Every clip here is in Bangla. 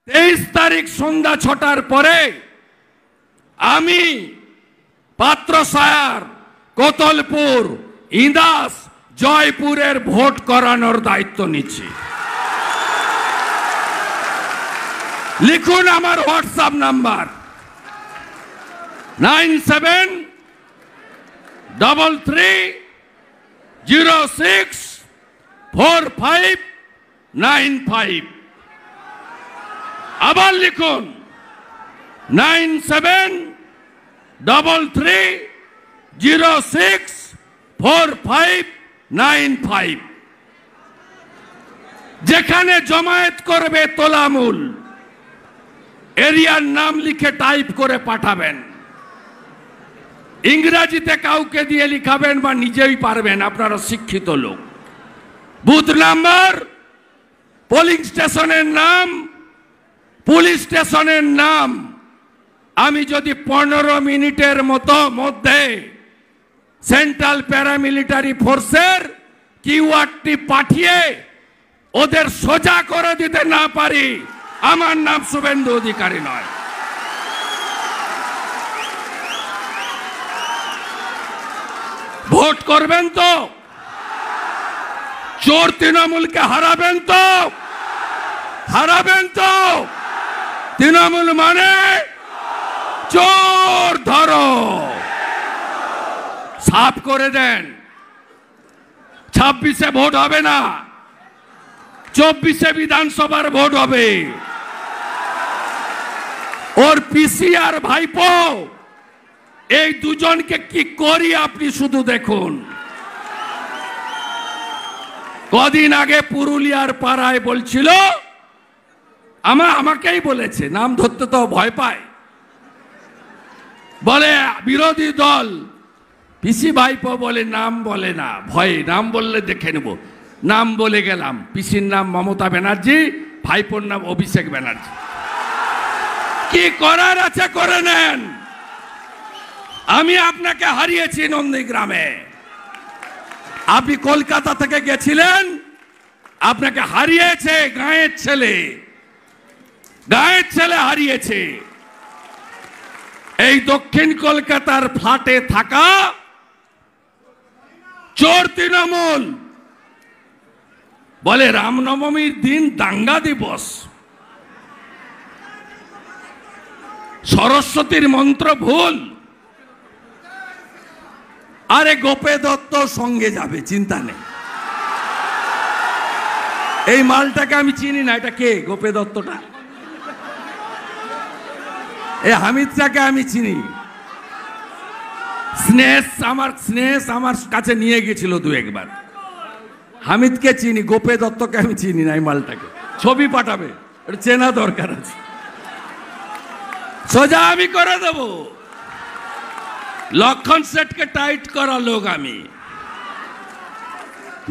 23 তারিখ সন্ধ্যা 6টার পরে আমি পাত্রসায়ার, কোতলপুর, ইন্দাস, জয়পুরের ভোট করানোর দায়িত্ব নিচ্ছি। লিখুন আমার হোয়াটসঅ্যাপ নাম্বার 9733064595। আবার লিখুন 9733064595। যেখানে জমায়েত করবে তোলামূল এরিয়ার নাম লিখে টাইপ করে পাঠাবেন। ইংরেজিতে কাউকে দিয়ে লিখাবেন বা নিজেই পারবেন, আপনারা শিক্ষিত লোক। বুথ নাম্বার, পোলিং স্টেশনের নাম, পুলিশ স্টেশনের নাম। আমি যদি 15 মিনিটের মধ্যে সেন্ট্রাল প্যারামিলিটারি ফোর্সের কিউআরটি পাঠিয়ে ওদের সোজা করে দিতে না পারি, আমার নাম শুভেন্দু অধিকারী নয়। ভোট করবেন তো? চোর তৃণমূলকে হারাবেন তো? হারাবেন তো? তৃণমূল মানে চোর ধরো, সাফ করে দেন। 26-এ ভোট হবে না, 24-এ বিধানসভার ভোট হবে। ওর পিসি আর ভাইপো এই দুজনকে কি করি আপনি শুধু দেখুন। কদিন আগে পুরুলিয়ার পাড়ায় বলছিল, আমাকেই বলেছে, নাম ধরতে তো ভয় পায়, বলে বিরোধী দল পিসি ভাইপো বলে নাম বলে না, ভয়ে নাম বললে দেখে নেব। নাম বলে গেলাম, পিসির নাম মমতা ব্যানার্জি, ভাইপোর নাম অভিষেক ব্যানার্জি। কি করার আছে করে নেন। আমি আপনাকে হারিয়েছি নন্দীগ্রামে, আপনি কলকাতা থেকে গেছিলেন, আপনাকে হারিয়েছে গাঁয়ের ছেলে, গাঁয়ের ছেলে হারিয়েছে। এই দক্ষিণ কলকাতার ফ্ল্যাটে থাকা চোর তৃণমূল বলে রামনবমীর দিন দাঙ্গা দিবস, সরস্বতীর মন্ত্র ভুল। আরে গোপে দত্ত সঙ্গে যাবে, চিন্তা নেই। এই মালটাকে আমি চিনি না, এটা কে গোপে দত্তটা? এই হামিদটাকে আমি চিনি। স্নেহ আমার কাছে নিয়ে গেছিল 2-1 বার। হামিদকে চিনি, গোপে দত্তকে আমি চিনি না। এই মালটাকে ছবি পাঠাবে, এটা চেনা দরকার আছে। সোজা আমি করে দেব। লক্ষণ সেটকে টাইট করা লোক আমি।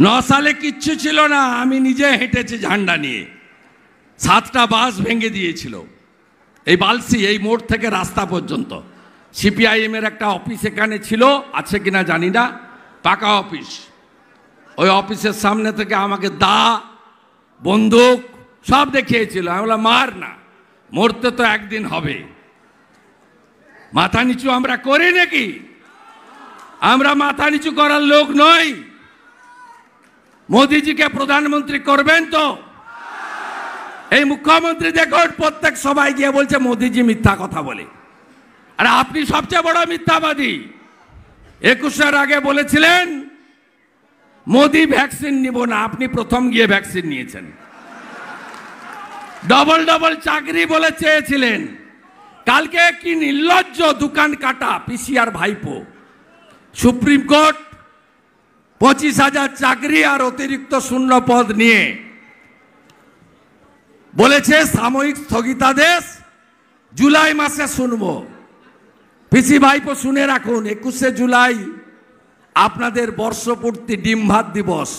9 সালে কিচ্ছু ছিল না, আমি নিজে হেঁটেছি ঝান্ডা নিয়ে। 7টা বাস ভেঙে দিয়েছিল এই বালসি, এই মোড় থেকে রাস্তা পর্যন্ত। সিপিআইএম এর একটা অফিস এখানে ছিল, আছে কিনা জানি না, পাকা অফিস। ওই অফিসের সামনে থেকে আমাকে দা, বন্দুক সব দেখিয়েছিল। আমি বললাম মার না, মরতে তো একদিন হবে। মাথা নিচু আমরা করি নাকি? আমরা মাথা নিচু করার লোক নই। মোদিজিকে প্রধানমন্ত্রী করবেন তো? এই মুখ্যমন্ত্রী দেখুন প্রত্যেক সবাই গিয়ে বলছে মোদিজি মিথ্যা কথা বলে। আর আপনি সবচেয়ে বড় মিথ্যাবাদী। 21-এর আগে বলেছিলেন মোদি ভ্যাকসিন নিব না, আপনি প্রথম গিয়ে ভ্যাকসিন নিয়েছেন। ডবল চাকরি বলে চেয়েছিলেন। কালকে কি নির্লজ্জ দোকান কাটা পিসিআর ভাইপো। সুপ্রিম কোর্ট 25,000 চাকরি আর অতিরিক্ত শূন্য পদ নিয়ে বলেছে সাময়িক স্থগিতাদেশ জুলাই মাসে শুনব। পিসি ভাইপো শুনে রাখুন, 21শে জুলাই আপনাদের বর্ষপূর্তি ডিম ভাত দিবস।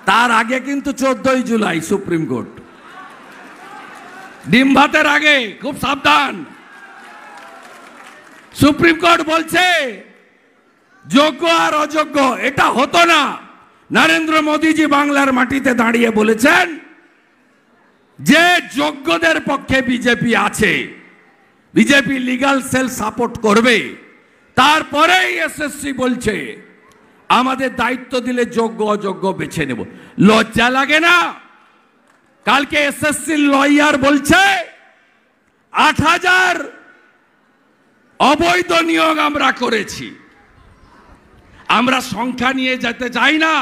তার আগে কিন্তু 14ই জুলাই সুপ্রিম কোর্ট। ডিম ভাতের আগে খুব সাবধান। সুপ্রিম কোর্ট বলছে যোগ্য আর অযোগ্য এটা হতো না। নরেন্দ্র মোদীজি বাংলার মাটিতে দাঁড়িয়ে বলেছেন যে যোগ্যদের পক্ষে বিজেপি আছে, বিজেপি লিগ্যাল সেল সাপোর্ট করবে, তারপরেই এসএসসি বলছে আমাদের দায়িত্ব দিলে যোগ্য অযোগ্য বেছে নেব। লজ্জা লাগে না? কালকে এসএসসি লয়ার বলছে ৮,০০০ অবৈধ নিয়োগ আমরা করেছি। আমরা সংখ্যা নিয়ে যেতে চাই না,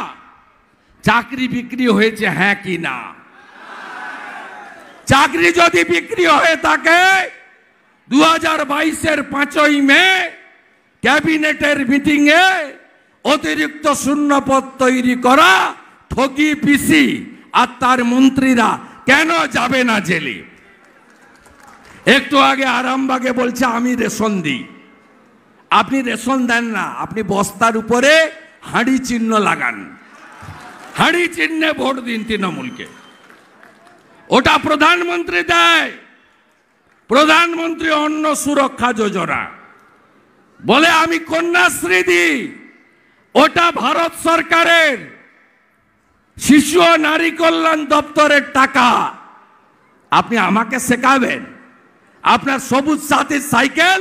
চাকরি বিক্রি হয়েছে হ্যাঁ কি না। চাকরি যদি বিক্রি হয়ে থাকে 2022-এর 5ই মে ক্যাবিনেটের মিটিংয়ে অতিরিক্ত শূন্যপদ তৈরি করা ঠগি পিসি আর তার মন্ত্রীরা কেন যাবে না জেলে? একটু আগে আরামবাগে বলছে আমি রেশন দিই। আপনি রেশন দেন না, আপনি বস্তার উপরে হাঁড়ি চিহ্ন লাগান, হাঁড়ি চিহ্নে ভোট দিন তৃণমূলকে। ওটা প্রধানমন্ত্রী দেয়, প্রধানমন্ত্রী অন্ন সুরক্ষা যোজনা বলে আমি কন্যাশ্রী দিই, ওটা ভারত সরকারের শিশু ও নারী কল্যাণ দপ্তরের টাকা। আপনি আমাকে শেখাবেন আপনার সবুজ সাথী সাইকেল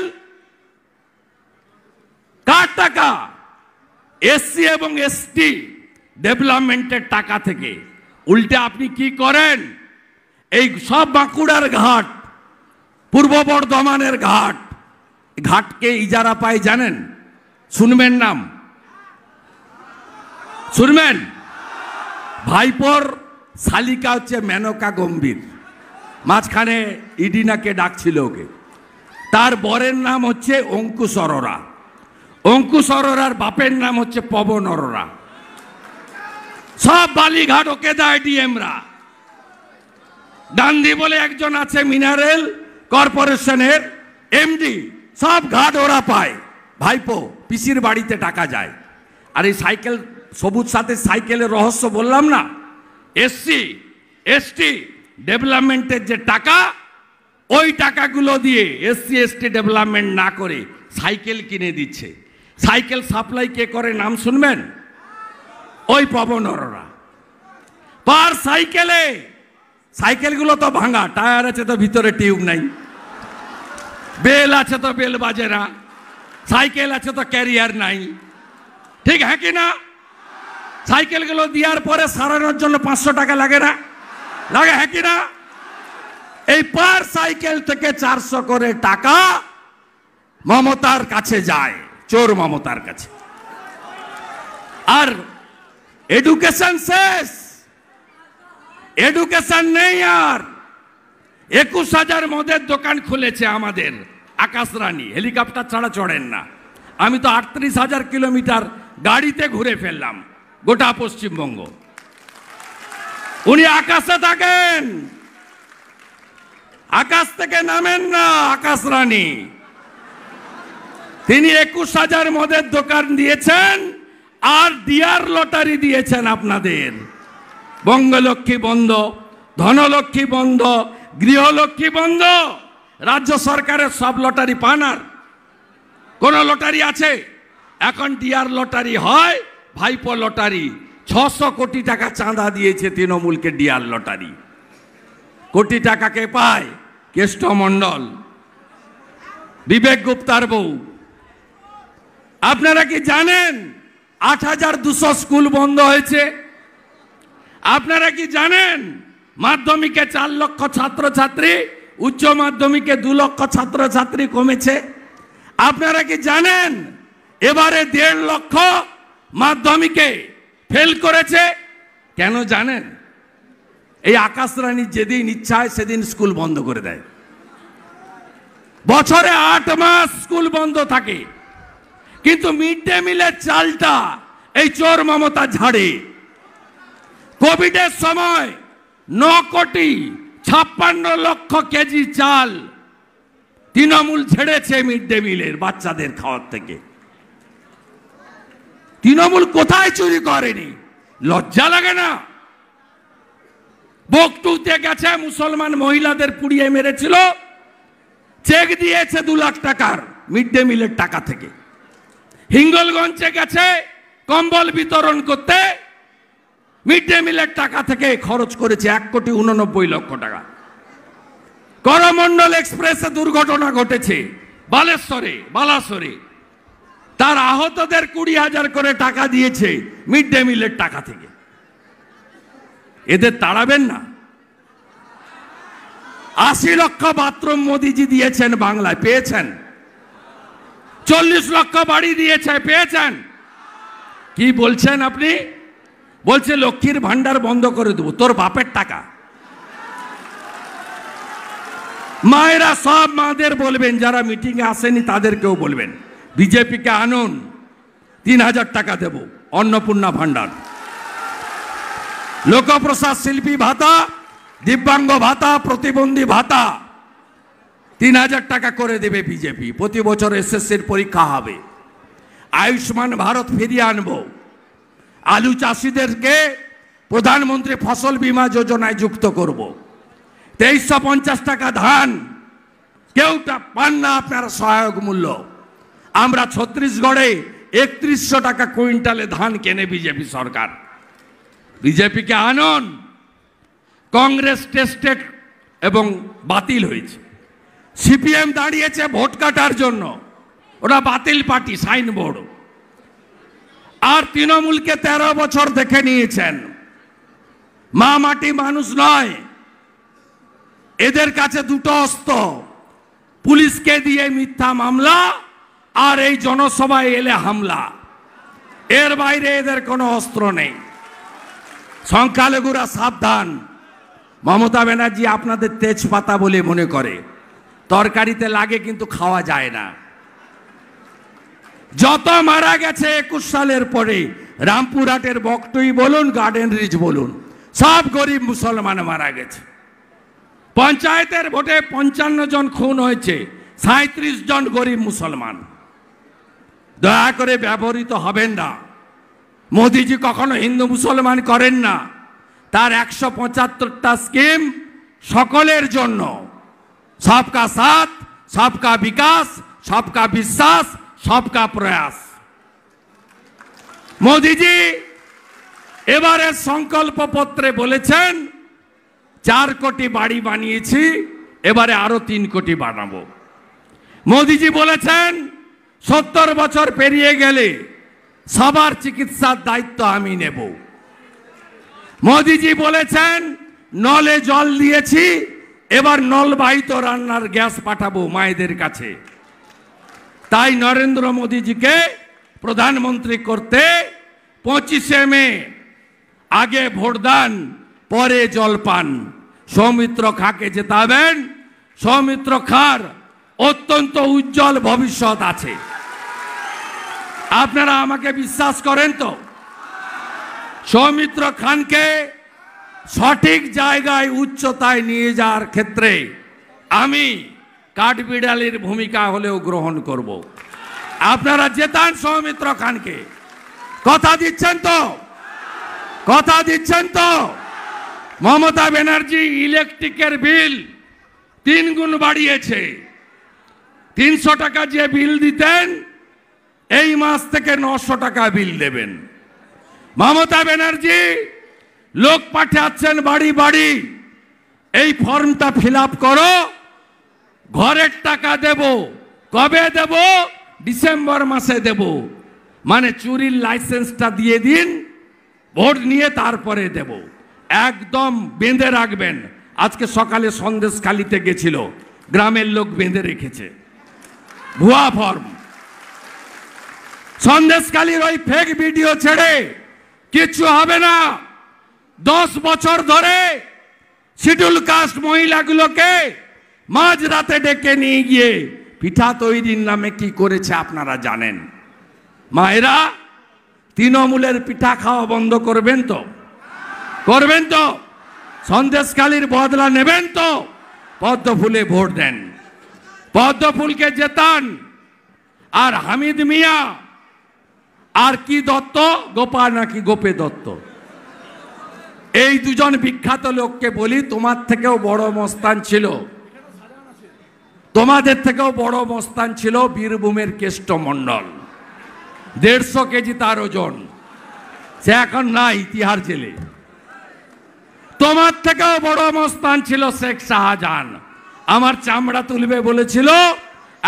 কার টাকা? এসসি এবং এসটি ডেভেলপমেন্টের টাকা থেকে। উল্টে আপনি কি করেন? এই সব বাঁকুড়ার ঘাট, পূর্ব বর্ধমানের ঘাট, ঘাটকে ইজারা পায় জানেন? শুনবেন নাম? শুনবেন? ভাইপোর শালিকা হচ্ছে মেনকা গম্ভীর, মাঝখানে ইডিনাকে ডাকছিল ওকে। তার বরের নাম হচ্ছে অঙ্কুশ অরোরা, অঙ্কুশ অরোরার বাপের নাম হচ্ছে পবন অরোরা। সব বালিঘাট ওকে দেয় ডিএমরা। গান্ধী বলে একজন আছে মিনারেল কর্পোরেশনের এমডি, সব ঘাট ওরা পায়। ভাইপো পিসির বাড়িতে টাকা যায়। আর এই সাইকেল, সবুজ সাথে সাইকেলের রহস্য বললাম না, এসসি এসটি ডেভেলপমেন্টের যে টাকা, ওই টাকাগুলো দিয়ে এসসি এসটি ডেভেলপমেন্ট না করে সাইকেল কিনে দিচ্ছে। সাইকেল সাপ্লাই কে করে নাম শুনবেন? ওই পবন অরোরা। পার সাইকেলে, সাইকেলগুলো তো ভাঙা, টায়ার আছে তো ভিতরে টিউব নাই, বেল আছে তো বেল বাজে না, সাইকেল আছে তো ক্যারিয়ার নাই, ঠিক হ্যাঁ কি না? সাইকেলগুলো দেওয়ার পরে সারানোর জন্য 500 টাকা লাগে না? লাগে হ্যাঁ কি না? এই পার সাইকেল থেকে 400 করে টাকা মমতার কাছে যায়, চোর মমতার কাছে। আর এডুকেশন শেষ, এডুকেশন নেই আর। 21,000 মদের দোকান খুলেছে আমাদের আকাশ রানী, হেলিকপ্টার ছাড়া চড়েন না। আমি তো 38,000 কিলোমিটার গাড়িতে ঘুরে ফেললাম গোটা পশ্চিমবঙ্গ। উনি আকাশে থাকেন, আকাশ থেকে নামেন না আকাশ রানী। তিনি 21,000 মদের দোকান দিয়েছেন আর ডিয়ার লটারি দিয়েছেন আপনাদের। বঙ্গলক্ষ্মী বন্ধ, ধনলক্ষ্মী বন্ধ, গৃহলক্ষ্মী বন্ধ। রাজ্য সরকারের সব লটারি পান, আর কোন লটারি আছে? এখন ডিয়ার লটারি হয়, ভাইপো লটারি। 600 কোটি টাকা চাঁদা দিয়েছে তৃণমূলকে ডিয়ার লটারি। কোটি টাকা কে পায়? কেষ্ট মণ্ডল, বিবেক গুপ্তার বউ। আপনারা কি জানেন 8,200 স্কুল বন্ধ হয়েছে? আপনারা কি জানেন মাধ্যমিকে 4 লক্ষ ছাত্রছাত্রী, উচ্চ মাধ্যমিকে 2 লক্ষ ছাত্রছাত্রী কমেছে? আপনারা কি জানেন এবারে 1.5 লক্ষ মাধ্যমিকে ফেল করেছে? কেন জানেন? এই আকাশ রানী যেদিন ইচ্ছা হয় সেদিন স্কুল বন্ধ করে দেয়। বছরে 8 মাস স্কুল বন্ধ থাকে, কিন্তু মিড ডে মিলের চালটা এই চোর মমতা ঝাড়ে। কোভিডের সময় 9,56,00,000 কেজি চাল তৃণমূল ছেড়েছে মিড ডে মিলের বাচ্চাদের খাওয়ার থেকে। তৃণমূল কোথায় চুরি করেনি? লজ্জা লাগে না? বকটুতে গেছে, মুসলমান মহিলাদের পুড়িয়ে মেরেছিল, চেক দিয়েছে 2 লাখ টাকার মিড ডে মিলের টাকা থেকে। হিঙ্গলগঞ্জে গেছে কম্বল বিতরণ করতে, মিড ডে মিলের টাকা থেকে খরচ করেছে 1,89,00,000 টাকা। করমণ্ডল এক্সপ্রেসে দুর্ঘটনা ঘটেছে বালাসরে, তার আহতদের 20,000 করে টাকা দিয়েছে মিড ডে মিলের টাকা থেকে। এদের তাড়াবেন না। 80 লক্ষ বাথরুম মোদিজি দিয়েছেন বাংলায়, পেয়েছেন? 40 লক্ষ বাড়ি দিয়েছে, পেয়েছেন? কি বলছেন আপনি? বলছে লক্ষ্মীর ভান্ডার বন্ধ করে দেবো। তোর বাপের টাকা। মায়েরা সব মাদের বলবেন, যারা মিটিং এ আসেনি তাদেরকেও বলবেন, বিজেপিকে আনুন, 3,000 টাকা দেব, অন্নপূর্ণা ভান্ডার, লোকপ্রসাদ শিল্পী ভাতা, দিব্যাঙ্গ ভাতা, প্রতিবন্ধী ভাতা 3,000 টাকা করে দেবে বিজেপি। প্রতি বছর এসএসসির পরীক্ষা হবে। আয়ুষ্মান ভারত ফিরিয়ে আনবো। আলু চাষিদেরকে প্রধানমন্ত্রী ফসল বীমা যোজনায় যুক্ত করব। 2350 টাকা ধান কেউ পান না আপনারা সহায়ক মূল্য। আমরা ছত্তিশগড়ে 3100 টাকা কুইন্টালে ধান কেনে বিজেপি সরকার। বিজেপিকে আনুন। কংগ্রেস টেস্টেড এবং বাতিল হয়েছে। সিপিএম দাঁড়িয়েছে ভোট কাটার জন্য, ওটা বাতিল পার্টি, সাইনবোর্ড। আর তৃণমূলকে 13 বছর দেখে নিয়েছেন, মা মাটি মানুষ নয়। এদের কাছে দুটো অস্ত্র, পুলিশকে দিয়ে মিথ্যা মামলা আর এই জনসভায় এলে হামলা। এর বাইরে এদের কোনো অস্ত্র নেই। সংখ্যালঘুরা সাবধান। মমতা ব্যানার্জি আপনাদের তেজপাতা বলে মনে করে, তরকারিতে লাগে কিন্তু খাওয়া যায় না। যত মারা গেছে 21 সালের পরে, রামপুরহাটের বকটুই বলুন, গার্ডেন রিচ বলুন, সব গরিব মুসলমান মারা গেছে। পঞ্চায়েতের ভোটে 55 জন খুন হয়েছে, 37 জন গরিব মুসলমান। দয়া করে ব্যবহৃত হবেন না। মোদিজি কখনো হিন্দু মুসলমান করেন না। তার 175টা স্কিম সকলের জন্য, সবকা সাথ, সবকা বিকাশ, সবকা বিশ্বাস, সবকা প্রয়াস। মোদিজি এবারের সংকল্প পত্রে বলেছেন 4 কোটি বাড়ি বানিয়েছি, এবারে আরো 3 কোটি বানাবো। মোদিজি বলেছেন 70 বছর পেরিয়ে গেলে সবার চিকিৎসার দায়িত্ব আমি নেব। মোদিজি বলেছেন নলে জল দিয়েছি, এবার নলবাহিত রান্নার গ্যাস পাঠাবো মায়েদের কাছে। তাই নরেন্দ্র মোদিজিকে প্রধানমন্ত্রী করতে 25শে মে আগে ভোটদান, পরে জলপান। সৌমিত্র খাঁকে জেতাবেন। সৌমিত্র খাঁর অত্যন্ত উজ্জ্বল ভবিষ্যৎ আছে। আপনারা আমাকে বিশ্বাস করেন তো? সৌমিত্র খানকে সঠিক জায়গায় উচ্চতায় নিয়ে যাওয়ার ক্ষেত্রে আমি কাঠবিড়ালির ভূমিকা হলেও গ্রহণ করব। আপনারা জেতান সৌমিত্র খানকে। কথা দিচ্ছেন তো? কথা দিচ্ছেন তো? মমতা ব্যানার্জি ইলেকট্রিকের বিল 3 গুণ বাড়িয়েছে। 300 টাকা যে বিল দিতেন, এই মাস থেকে 900 টাকা বিল দেবেন। মমতা ব্যানার্জি লোক পাঠাচ্ছেন বাড়ি বাড়ি, এই ফর্মটা ফিল আপ করো, ঘরের টাকা দেব। কবে দেব? ডিসেম্বর মাসে দেব। মানে চুরির লাইসেন্সটা দিয়ে দিন, ভোট নিয়ে তারপরে দেব। একদম বেঁধে রাখবেন। আজকে সকালে সন্দেশখালিতে গেছিল, গ্রামের লোক বেঁধে রেখেছে ভুয়া ফর্ম। সন্দেশখালির ওই ফেক ভিডিও ছেড়ে কিচ্ছু হবে না। 10 বছর ধরে শিডিউল কাস্ট মহিলাগুলোকে মাঝরাতে ডেকে নিয়ে গিয়ে পিঠা তৈরির নামে কি করেছে আপনারা জানেন। মায়েরা, তৃণমূলের পিঠা খাওয়া বন্ধ করবেন তো? করবেন তো? সন্দেশখালির বদলা নেবেন তো? পদ্মফুলে ভোট দেন, পদ্মফুলকে জেতান। আর হামিদ মিয়া আর কি দত্ত, গোপা নাকি গোপে দত্ত, এই দুজন বিখ্যাত লোককে বলি, তোমার থেকেও বড় মস্তান ছিল, তোমাদের থেকেও বড় মস্তান ছিল বীরভূমের কেষ্ট মণ্ডল। 150 কেজি তার ওজন। সে এখন নাই, তিহার জেলে। তোমার থেকেও বড় মস্তান ছিল শেখ শাহজাহান। আমার চামড়া তুলবে বলেছিল,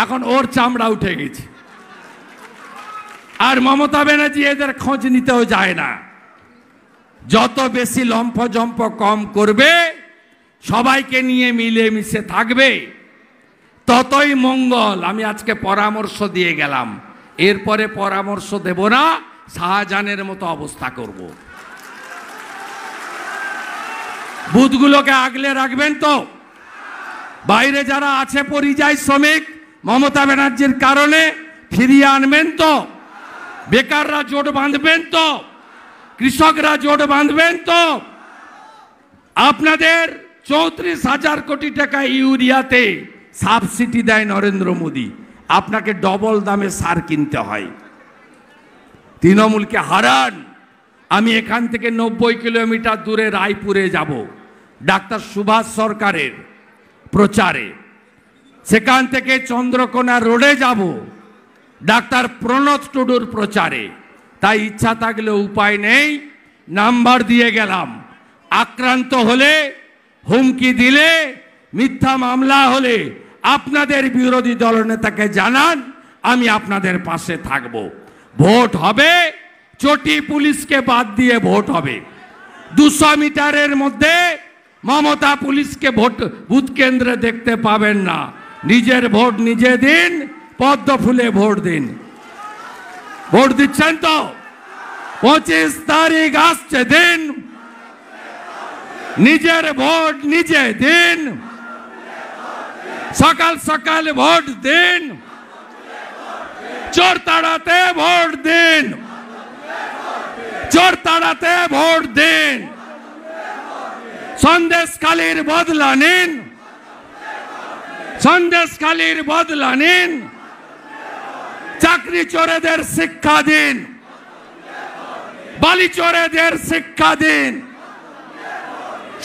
এখন ওর চামড়া উঠে গেছে। আর মমতা ব্যানার্জি এদের খোঁজ নিতেও যায় না। যত বেশি লম্ফজম্প কম করবে, সবাইকে নিয়ে মিলেমিশে থাকবে, ততই মঙ্গল। আমি আজকে পরামর্শ দিয়ে গেলাম, এরপরে পরামর্শ দেব না, শাহজাহানের মতো অবস্থা করব। বুথগুলোকে আগলে রাখবেন তো। বাইরে যারা আছে পরিযায়ী শ্রমিক, মমতা ব্যানার্জির কারণে ফিরিয়ে আনবেন তো। বেকাররা জোট বাঁধবেন তো। কৃষকরা জোট বাঁধবেন তো। আপনাদের 34,000 কোটি টাকা ইউরিয়াতে সাবসিডি দেয় নরেন্দ্র মোদী, আপনাকে ডবল দামে সার কিনতে হয়। তৃণমূলকে হারান। আমি এখান থেকে 90 কিলোমিটার দূরে রায়পুরে যাব ডাক্তার সুভাষ সরকারের প্রচারে। সেখান থেকে চন্দ্রকোনা রোডে যাব ডাক্তার প্রণত টুডুর প্রচারে। তাই ইচ্ছা থাকলে উপায় নেই, নাম্বার দিয়ে গেলাম। আক্রান্ত হলে, হুমকি দিলে, মিথ্যা মামলা হলে আপনাদের বিরোধী দলনেতাকে জানান, আমি আপনাদের পাশে থাকব। ভোট হবে, চটি পুলিশকে বাদ দিয়ে ভোট হবে। 200 মিটারের মধ্যে মমতা পুলিশকে ভোট বুথ কেন্দ্রে দেখতে পাবেন না। নিজের ভোট নিজে দিন, পদ্ম ফুলে ভোট দিন। ভোট দিচ্ছেন তো? 25 তারিখ আসছে দিন, নিজের ভোট নিজে দিন। সকাল সকাল ভোট দিন, চোর তাড়াতে ভোট দিন, চোর তাড়াতে ভোট দিন। সন্দেশখালীর বদলা নিন, সন্দেশখালীর বদলা নিন। চাকরি চোরেদের শিক্ষা দিন, বালি চোরেদের শিক্ষা দিন।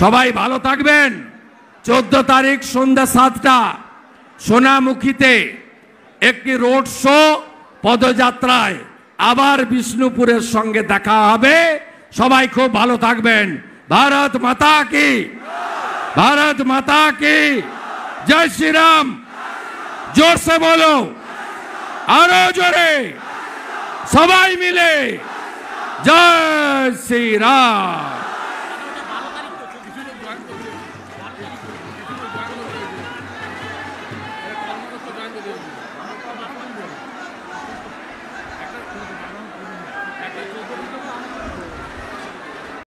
সবাই ভালো থাকবেন। 14 তারিখ সন্ধ্যা 7টা সোনামুখীতে একটি রোড শো, পদযাত্রায় আবার বিষ্ণুপুরের সঙ্গে দেখা হবে। সবাই খুব ভালো থাকবেন। ভারত মাতা কি, ভারত মাতা কি, জয় শ্রী রাম। জোর সে বলো, আরো জোরে, সবাই মিলে জয় শ্রী রাম।